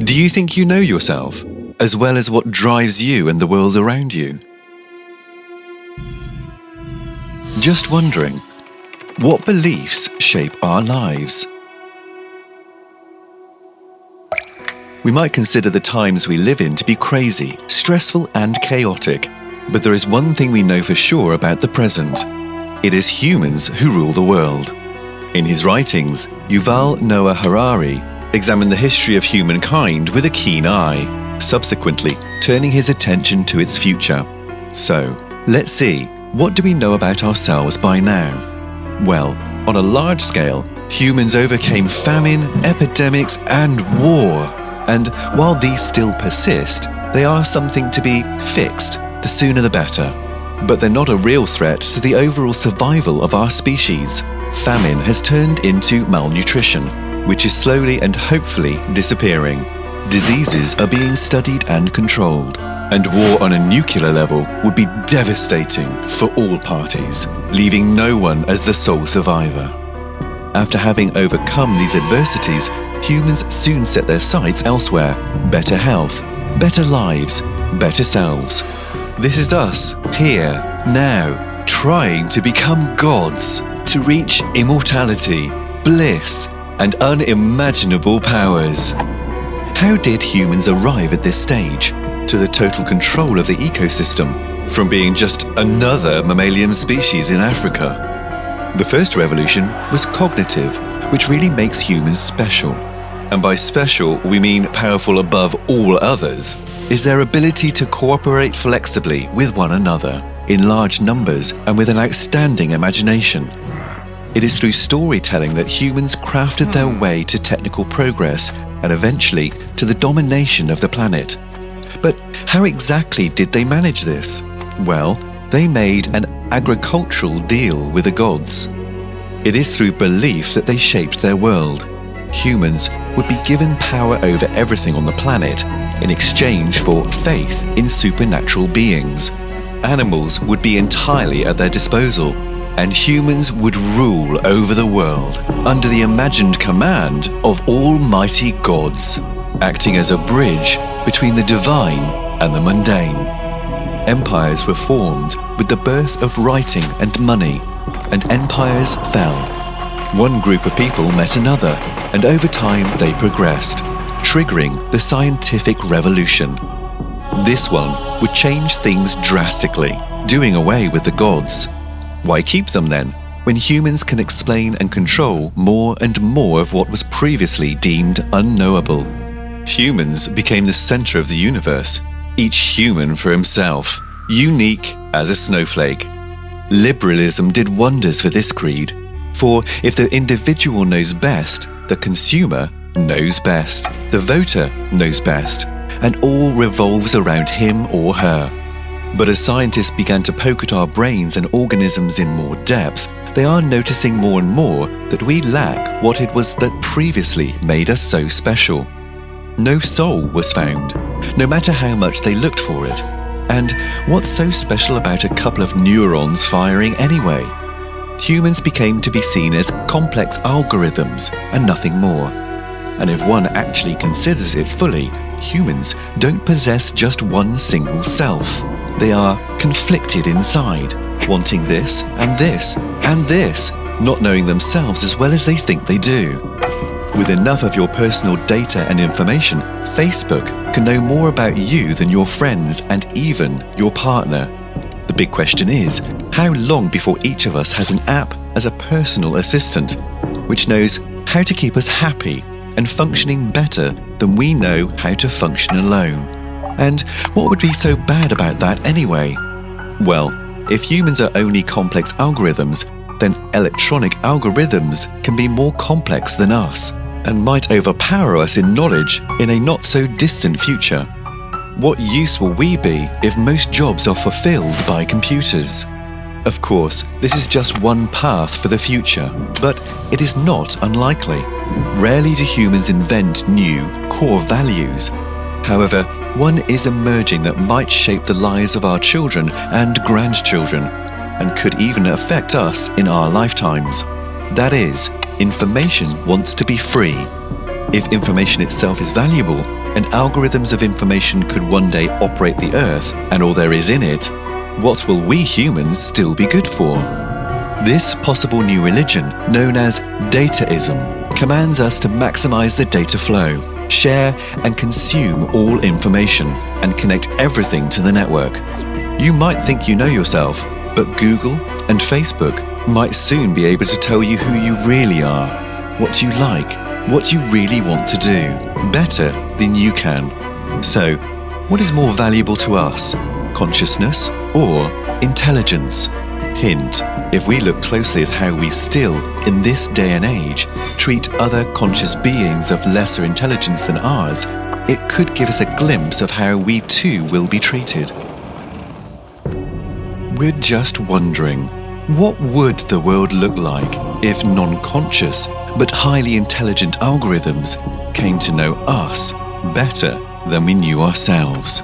Do you think you know yourself, as well as what drives you and the world around you? Just wondering, what beliefs shape our lives? We might consider the times we live in to be crazy, stressful and chaotic, but there is one thing we know for sure about the present. It is humans who rule the world. In his writings, Yuval Noah Harari examined the history of humankind with a keen eye, subsequently turning his attention to its future. So, let's see, what do we know about ourselves by now? Well, on a large scale, humans overcame famine, epidemics, and war. And while these still persist, they are something to be fixed, the sooner the better. But they're not a real threat to the overall survival of our species. Famine has turned into malnutrition, which is slowly and hopefully disappearing. Diseases are being studied and controlled, and war on a nuclear level would be devastating for all parties, leaving no one as the sole survivor. After having overcome these adversities, humans soon set their sights elsewhere. Better health, better lives, better selves. This is us, here, now, trying to become gods, to reach immortality, bliss, and unimaginable powers. How did humans arrive at this stage, to the total control of the ecosystem, from being just another mammalian species in Africa? The first revolution was cognitive, which really makes humans special. And by special, we mean powerful above all others, is their ability to cooperate flexibly with one another, in large numbers and with an outstanding imagination. It is through storytelling that humans crafted their way to technical progress and eventually to the domination of the planet. But how exactly did they manage this? Well, they made an agricultural deal with the gods. It is through belief that they shaped their world. Humans would be given power over everything on the planet in exchange for faith in supernatural beings. Animals would be entirely at their disposal, and humans would rule over the world under the imagined command of almighty gods, acting as a bridge between the divine and the mundane. Empires were formed with the birth of writing and money, and empires fell. One group of people met another, and over time they progressed, triggering the scientific revolution. This one would change things drastically, doing away with the gods. Why keep them then, when humans can explain and control more and more of what was previously deemed unknowable? Humans became the center of the universe, each human for himself, unique as a snowflake. Liberalism did wonders for this creed, for if the individual knows best, the consumer knows best, the voter knows best, and all revolves around him or her. But as scientists began to poke at our brains and organisms in more depth, they are noticing more and more that we lack what it was that previously made us so special. No soul was found, no matter how much they looked for it. And what's so special about a couple of neurons firing anyway? Humans became to be seen as complex algorithms and nothing more. And if one actually considers it fully, humans don't possess just one single self. They are conflicted inside, wanting this and this and this, not knowing themselves as well as they think they do. With enough of your personal data and information, Facebook can know more about you than your friends and even your partner. The big question is, how long before each of us has an app as a personal assistant, which knows how to keep us happy and functioning better than we know how to function alone? And what would be so bad about that anyway? Well, if humans are only complex algorithms, then electronic algorithms can be more complex than us and might overpower us in knowledge in a not-so-distant future. What use will we be if most jobs are fulfilled by computers? Of course, this is just one path for the future, but it is not unlikely. Rarely do humans invent new, core values. However, one is emerging that might shape the lives of our children and grandchildren, and could even affect us in our lifetimes. That is, information wants to be free. If information itself is valuable, and algorithms of information could one day operate the Earth and all there is in it, what will we humans still be good for? This possible new religion, known as dataism, commands us to maximize the data flow, share and consume all information, and connect everything to the network. You might think you know yourself, but Google and Facebook might soon be able to tell you who you really are, what you like, what you really want to do, better than you can. So, what is more valuable to us, consciousness or intelligence? Hint, if we look closely at how we still, in this day and age, treat other conscious beings of lesser intelligence than ours, it could give us a glimpse of how we too will be treated. We're just wondering, what would the world look like if non-conscious but highly intelligent algorithms came to know us better than we knew ourselves?